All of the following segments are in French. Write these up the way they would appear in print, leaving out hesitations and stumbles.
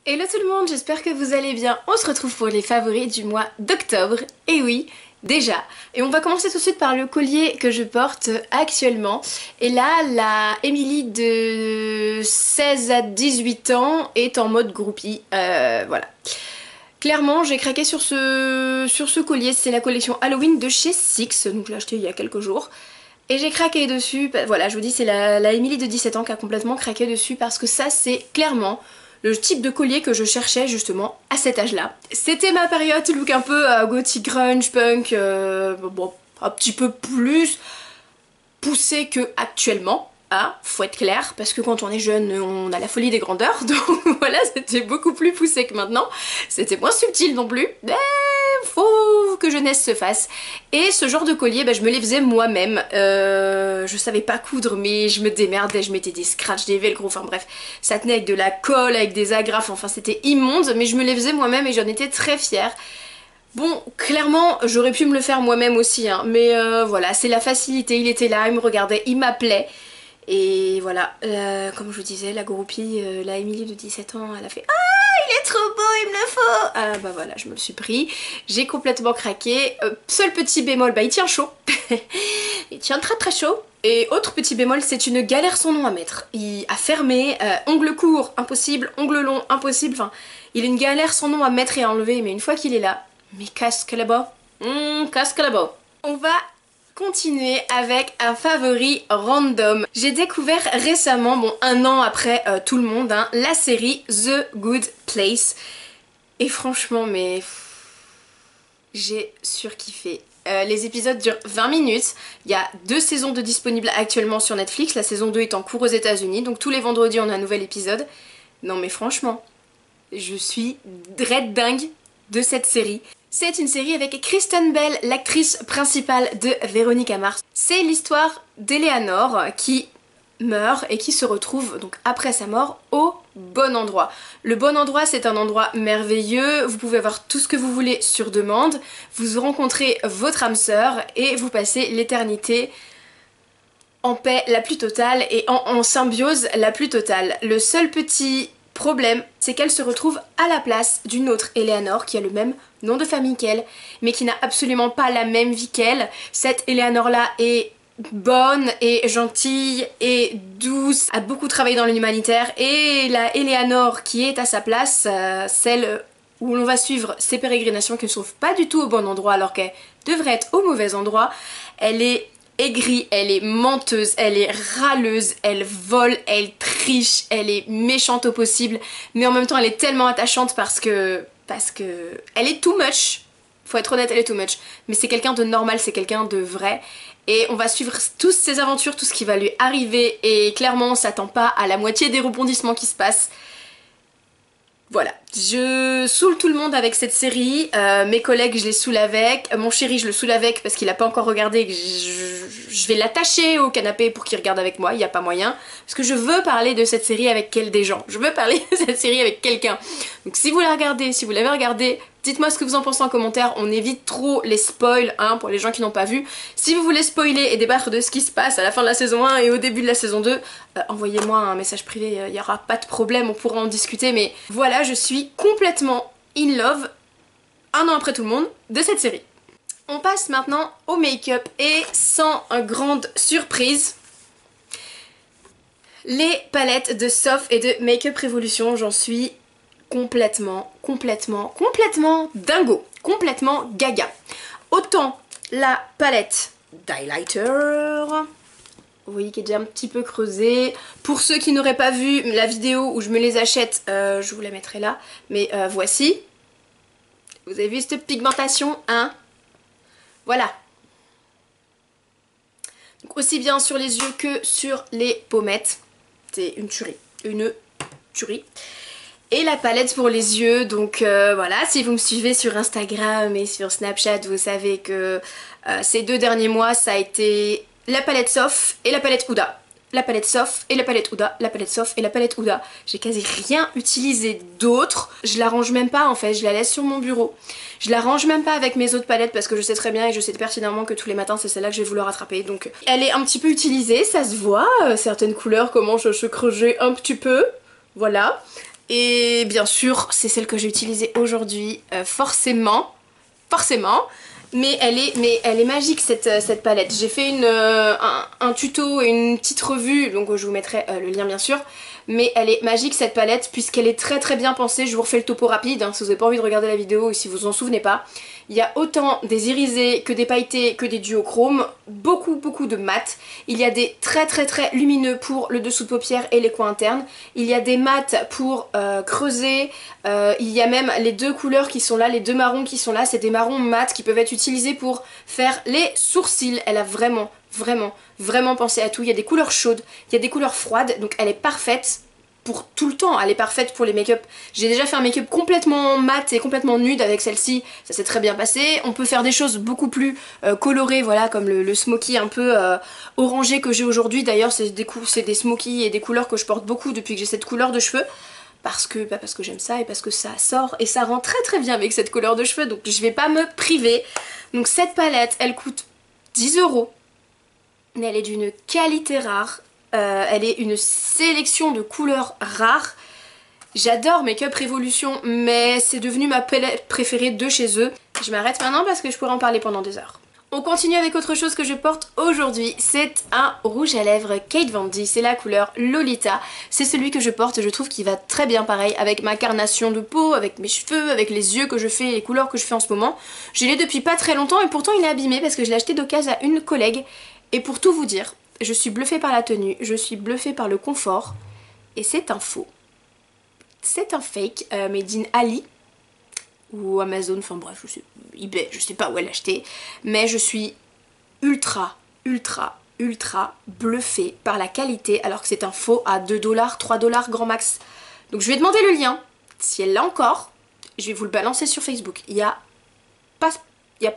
Hello tout le monde, j'espère que vous allez bien. On se retrouve pour les favoris du mois d'octobre. Et oui, déjà. Et on va commencer tout de suite par le collier que je porte actuellement. Et là, la Émilie de 16 à 18 ans est en mode groupie. Voilà. Clairement, j'ai craqué sur ce collier. C'est la collection Halloween de chez Six. Donc je l'ai acheté il y a quelques jours. Et j'ai craqué dessus. Voilà, je vous dis, c'est la Émilie de 17 ans qui a complètement craqué dessus. Parce que ça, c'est clairement le type de collier que je cherchais justement à cet âge-là. C'était ma période look un peu gothic grunge, punk, bon, un petit peu plus poussé que actuellement. Ah, faut être clair, parce que quand on est jeune, on a la folie des grandeurs, donc voilà, c'était beaucoup plus poussé que maintenant. C'était moins subtil non plus, mais faut que jeunesse se fasse. Et ce genre de collier, je me les faisais moi-même. Je savais pas coudre, mais je me démerdais, je mettais des scratchs, des velcro, enfin bref. Ça tenait avec de la colle, avec des agrafes, enfin c'était immonde, mais je me les faisais moi-même et j'en étais très fière. Bon, clairement, j'aurais pu me le faire moi-même aussi, hein, mais voilà, c'est la facilité, il était là, il me regardait, il m'appelait. Et voilà, comme je vous disais, la groupie, la Émilie de 17 ans, elle a fait « Ah, il est trop beau, il me le faut !» Ah bah voilà, je me le suis pris, j'ai complètement craqué. Seul petit bémol, il tient chaud, il tient très très chaud. Et autre petit bémol, c'est une galère son nom à mettre. Il a fermé, ongles courts, impossible, ongles longs, impossible, enfin, il a une galère son nom à mettre et à enlever, mais une fois qu'il est là, mais casque là-bas, casque là-bas. On va continuer avec un favori random. J'ai découvert récemment, bon un an après tout le monde, hein, la série The Good Place. Et franchement, mais j'ai surkiffé. Les épisodes durent 20 minutes. Il y a 2 saisons de disponibles actuellement sur Netflix. La saison 2 est en cours aux États-Unis. Donc tous les vendredis, on a un nouvel épisode. Non mais franchement, je suis red dingue de cette série. C'est une série avec Kristen Bell, l'actrice principale de Véronica Mars. C'est l'histoire d'Eleanor qui meurt et qui se retrouve donc après sa mort au bon endroit. Le bon endroit, c'est un endroit merveilleux, vous pouvez avoir tout ce que vous voulez sur demande, vous rencontrez votre âme sœur et vous passez l'éternité en paix la plus totale et en symbiose la plus totale. Le seul petit problème, c'est qu'elle se retrouve à la place d'une autre Eleanor qui a le même nom de famille qu'elle, mais qui n'a absolument pas la même vie qu'elle. Cette Eleanor là est bonne et gentille et douce, a beaucoup travaillé dans l'humanitaire, et la Eleanor qui est à sa place, celle où l'on va suivre ses pérégrinations qui ne se trouvent pas du tout au bon endroit alors qu'elle devrait être au mauvais endroit, elle est aigrie, elle est menteuse, elle est râleuse, elle vole, elle triche, elle est méchante au possible, mais en même temps elle est tellement attachante parce que elle est too much, faut être honnête, elle est too much, mais c'est quelqu'un de normal, c'est quelqu'un de vrai, et on va suivre toutes ses aventures, tout ce qui va lui arriver, et clairement on s'attend pas à la moitié des rebondissements qui se passent. Voilà, je saoule tout le monde avec cette série, mes collègues je les saoule avec, mon chéri je le saoule avec parce qu'il a pas encore regardé et que je vais l'attacher au canapé pour qu'il regarde avec moi, il n'y a pas moyen, parce que je veux parler de cette série avec des gens, je veux parler de cette série avec quelqu'un. Donc si vous la regardez, si vous l'avez regardée, dites-moi ce que vous en pensez en commentaire, on évite trop les spoils hein, pour les gens qui n'ont pas vu. Si vous voulez spoiler et débattre de ce qui se passe à la fin de la saison 1 et au début de la saison 2, envoyez-moi un message privé, il n'y aura pas de problème, on pourra en discuter, mais voilà, je suis complètement in love, un an après tout le monde, de cette série. On passe maintenant au make-up et sans grande surprise, les palettes de Soft et de Make-up Revolution, j'en suis complètement dingo, complètement gaga. Autant la palette d'highlighter, vous voyez qui est déjà un petit peu creusée. Pour ceux qui n'auraient pas vu la vidéo où je me les achète, je vous la mettrai là, mais voici. Vous avez vu cette pigmentation, hein? Voilà. Donc aussi bien sur les yeux que sur les pommettes. C'est une tuerie, une tuerie. Et la palette pour les yeux, donc voilà, si vous me suivez sur Instagram et sur Snapchat, vous savez que ces 2 derniers mois, ça a été la palette Soft et la palette Huda. La palette Soft et la palette Huda, la palette Soft et la palette Huda. J'ai quasi rien utilisé d'autre. Je la range même pas en fait, je la laisse sur mon bureau. Je la range même pas avec mes autres palettes parce que je sais très bien et je sais pertinemment que tous les matins c'est celle-là que je vais vouloir rattraper. Donc elle est un petit peu utilisée, ça se voit, certaines couleurs commencent à se creuser un petit peu. Voilà. Et bien sûr, c'est celle que j'ai utilisée aujourd'hui, forcément. Mais elle est magique cette palette. J'ai fait un tuto et une petite revue, donc je vous mettrai le lien bien sûr. Mais elle est magique cette palette puisqu'elle est très bien pensée. Je vous refais le topo rapide hein, si vous n'avez pas envie de regarder la vidéo ou si vous vous en souvenez pas. Il y a autant des irisés que des pailletés que des duochromes, beaucoup de mat. Il y a des très lumineux pour le dessous de paupières et les coins internes. Il y a des mats pour creuser. Il y a même les deux couleurs qui sont là, les deux marrons qui sont là. C'est des marrons mat qui peuvent être utilisés pour faire les sourcils. Elle a vraiment pensé à tout. Il y a des couleurs chaudes, il y a des couleurs froides, donc elle est parfaite pour tout le temps, elle est parfaite pour les make-up. J'ai déjà fait un make-up complètement mat et complètement nude avec celle-ci, ça s'est très bien passé. On peut faire des choses beaucoup plus colorées, voilà, comme le smoky un peu orangé que j'ai aujourd'hui. D'ailleurs c'est des smokies et des couleurs que je porte beaucoup depuis que j'ai cette couleur de cheveux. Parce que j'aime ça et parce que ça sort et ça rend très bien avec cette couleur de cheveux, donc je vais pas me priver. Donc cette palette, elle coûte 10 €. Mais elle est d'une qualité rare, elle est une sélection de couleurs rares. J'adore Make Up Revolution, mais c'est devenu ma palette préférée de chez eux. Je m'arrête maintenant parce que je pourrais en parler pendant des heures. On continue avec autre chose que je porte aujourd'hui, c'est un rouge à lèvres Kate Von D, c'est la couleur Lolita. C'est celui que je porte, je trouve qu'il va très bien pareil avec ma carnation de peau, avec mes cheveux, avec les yeux que je fais, les couleurs que je fais en ce moment. Je l'ai depuis pas très longtemps et pourtant il est abîmé parce que je l'ai acheté d'occasion à une collègue. Et pour tout vous dire, je suis bluffée par la tenue, je suis bluffée par le confort, et c'est un faux. C'est un fake made in Ali, ou Amazon, enfin bref, je sais, eBay, je sais pas où elle l'a acheté, mais je suis ultra bluffée par la qualité, alors que c'est un faux à 2 $, 3 $ grand max. Donc je vais demander le lien, si elle l'a encore, je vais vous le balancer sur Facebook. Il y a pas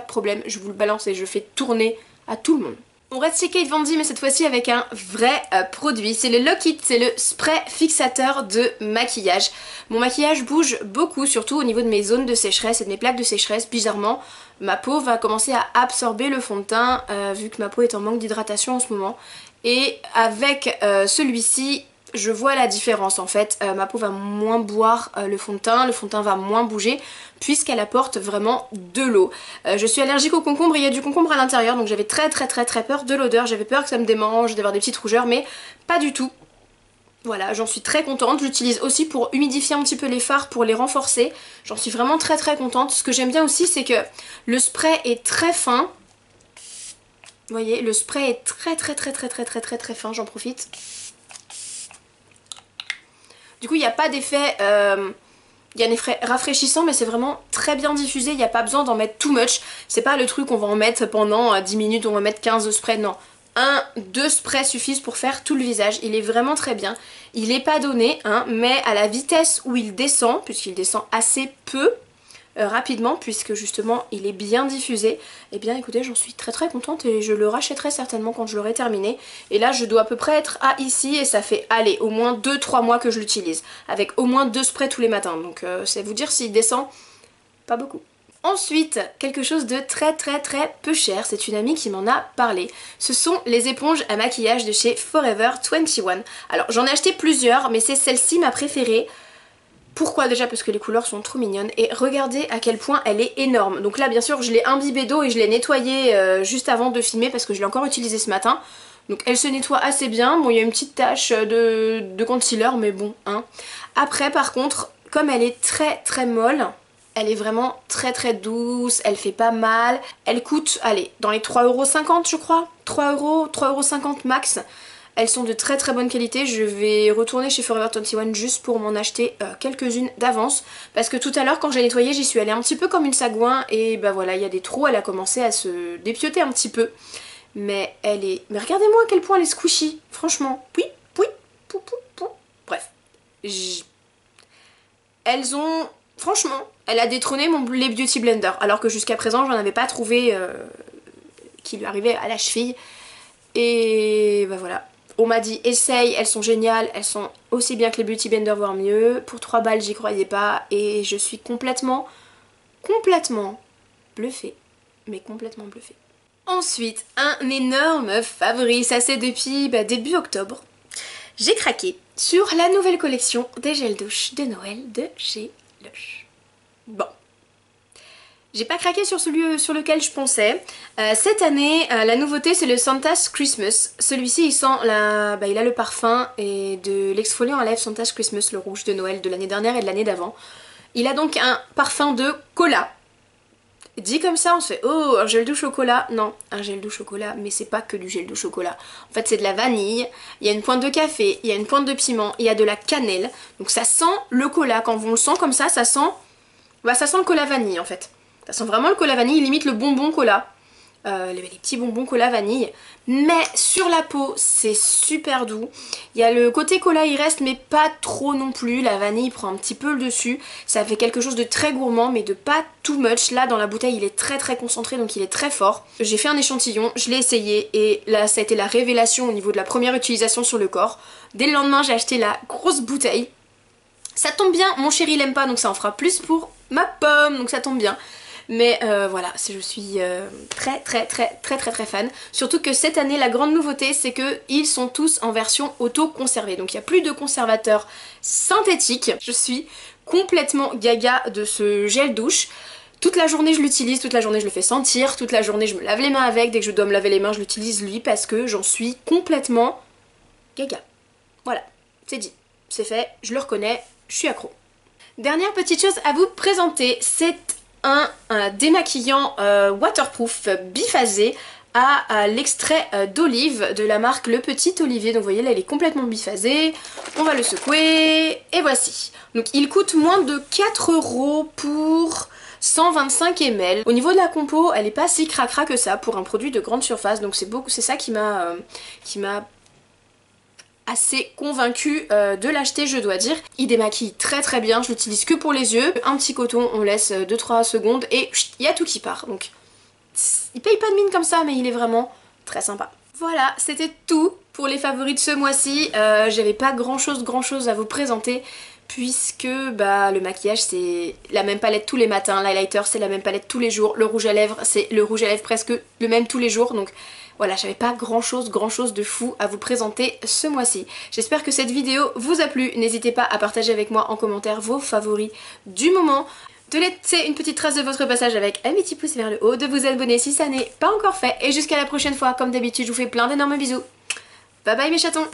de problème, je vous le balance et je fais tourner à tout le monde. On reste chez Kate Von D mais cette fois-ci avec un vrai produit, c'est le Lock It, c'est le spray fixateur de maquillage. Mon maquillage bouge beaucoup, surtout au niveau de mes zones de sécheresse et de mes plaques de sécheresse. Bizarrement, ma peau va commencer à absorber le fond de teint vu que ma peau est en manque d'hydratation en ce moment. Et avec celui-ci, je vois la différence en fait, ma peau va moins boire le fond de teint va moins bouger puisqu'elle apporte vraiment de l'eau. Je suis allergique au concombre et il y a du concombre à l'intérieur donc j'avais très peur de l'odeur, j'avais peur que ça me démange, d'avoir des petites rougeurs mais pas du tout. Voilà, j'en suis très contente, j'utilise aussi pour humidifier un petit peu les fards, pour les renforcer, j'en suis vraiment très contente. Ce que j'aime bien aussi c'est que le spray est très fin. Vous voyez, le spray est très fin, j'en profite. Du coup il n'y a pas d'effet, il y a un effet rafraîchissant mais c'est vraiment très bien diffusé, il n'y a pas besoin d'en mettre too much. C'est pas le truc on va en mettre pendant 10 minutes, on va mettre 15 sprays, non. 2 sprays suffisent pour faire tout le visage, il est vraiment très bien. Il n'est pas donné, hein, mais à la vitesse où il descend, puisqu'il descend assez peu, rapidement puisque justement il est bien diffusé, et bien écoutez j'en suis très contente et je le rachèterai certainement quand je l'aurai terminé. Et là je dois à peu près être à ici et ça fait aller au moins 2-3 mois que je l'utilise avec au moins 2 sprays tous les matins, donc c'est vous dire s'il descend pas beaucoup. Ensuite, quelque chose de très peu cher, c'est une amie qui m'en a parlé. Ce sont les éponges à maquillage de chez Forever 21. Alors j'en ai acheté plusieurs mais c'est celle-ci ma préférée. Pourquoi? Déjà parce que les couleurs sont trop mignonnes et regardez à quel point elle est énorme. Donc là bien sûr je l'ai imbibée d'eau et je l'ai nettoyée juste avant de filmer parce que je l'ai encore utilisée ce matin. Donc elle se nettoie assez bien, bon il y a une petite tache de concealer mais bon hein. Après par contre comme elle est très molle, elle est vraiment très douce, elle fait pas mal. Elle coûte, allez, dans les 3,50 € je crois, 3 €, 3,50 € max. Elles sont de très bonne qualité, je vais retourner chez Forever 21 juste pour m'en acheter quelques-unes d'avance. Parce que tout à l'heure quand j'ai nettoyé j'y suis allée un petit peu comme une sagouin et bah voilà il y a des trous, elle a commencé à se dépioter un petit peu. Mais elle est... Mais regardez-moi à quel point elle est squishy, franchement. Oui, pou. Bref. Elles ont... Franchement, elle a détrôné mon les Beauty Blender alors que jusqu'à présent j'en avais pas trouvé qui lui arrivait à la cheville. Et bah voilà. On m'a dit essaye, elles sont géniales, elles sont aussi bien que les Beauty Blender voire mieux. Pour 3 balles j'y croyais pas et je suis complètement bluffée. Mais complètement bluffée. Ensuite, un énorme favori, ça c'est depuis début octobre. J'ai craqué sur la nouvelle collection des gels douche de Noël de chez Lush. Bon. J'ai pas craqué sur celui sur lequel je pensais. Cette année, la nouveauté c'est le Santa's Christmas. Celui-ci il sent il a le parfum et de l'exfoliant à lèvres Santa's Christmas, le rouge de Noël de l'année dernière et de l'année d'avant. Il a donc un parfum de cola. Dit comme ça on se fait oh un gel douche au cola. Non, un gel douche au cola, mais c'est pas que du gel douche au cola. En fait c'est de la vanille, il y a une pointe de café, il y a une pointe de piment, il y a de la cannelle. Donc ça sent le cola, quand on le sent comme ça sent le cola vanille en fait. Ça sent vraiment le cola vanille, limite le bonbon cola. Les petits bonbons cola vanille. Mais sur la peau, c'est super doux. Il y a le côté cola, il reste, mais pas trop non plus. La vanille prend un petit peu le dessus. Ça fait quelque chose de très gourmand, mais de pas too much. Là, dans la bouteille, il est très très concentré, donc il est très fort. J'ai fait un échantillon, je l'ai essayé, et là, ça a été la révélation au niveau de la première utilisation sur le corps. Dès le lendemain, j'ai acheté la grosse bouteille. Ça tombe bien, mon chéri l'aime pas, donc ça en fera plus pour ma pomme, donc ça tombe bien. Mais voilà, je suis très fan. Surtout que cette année, la grande nouveauté, c'est qu'ils sont tous en version auto-conservée. Donc il n'y a plus de conservateur synthétique. Je suis complètement gaga de ce gel douche. Toute la journée je l'utilise, toute la journée je le fais sentir, toute la journée je me lave les mains avec. Dès que je dois me laver les mains, je l'utilise lui parce que j'en suis complètement gaga. Voilà, c'est dit, c'est fait, je le reconnais, je suis accro. Dernière petite chose à vous présenter, c'est un démaquillant waterproof biphasé à l'extrait d'olive de la marque Le Petit Olivier. Donc vous voyez là il est complètement biphasé, on va le secouer et voici. Donc il coûte moins de 4 € pour 125 ml. Au niveau de la compo elle est pas si cracra que ça pour un produit de grande surface, donc c'est ça qui m'a assez convaincue de l'acheter, je dois dire. Il démaquille très bien, je l'utilise que pour les yeux. Un petit coton, on laisse 2-3 secondes et il y a tout qui part. Donc il paye pas de mine comme ça, mais il est vraiment très sympa. Voilà, c'était tout pour les favoris de ce mois-ci. J'avais pas grand chose à vous présenter puisque le maquillage c'est la même palette tous les matins, l'highlighter c'est la même palette tous les jours, le rouge à lèvres c'est le rouge à lèvres presque le même tous les jours, donc voilà, j'avais pas grand chose de fou à vous présenter ce mois-ci. J'espère que cette vidéo vous a plu, n'hésitez pas à partager avec moi en commentaire vos favoris du moment, de laisser une petite trace de votre passage avec un petit pouce vers le haut, de vous abonner si ça n'est pas encore fait, et jusqu'à la prochaine fois, comme d'habitude je vous fais plein d'énormes bisous. Bye bye mes chatons.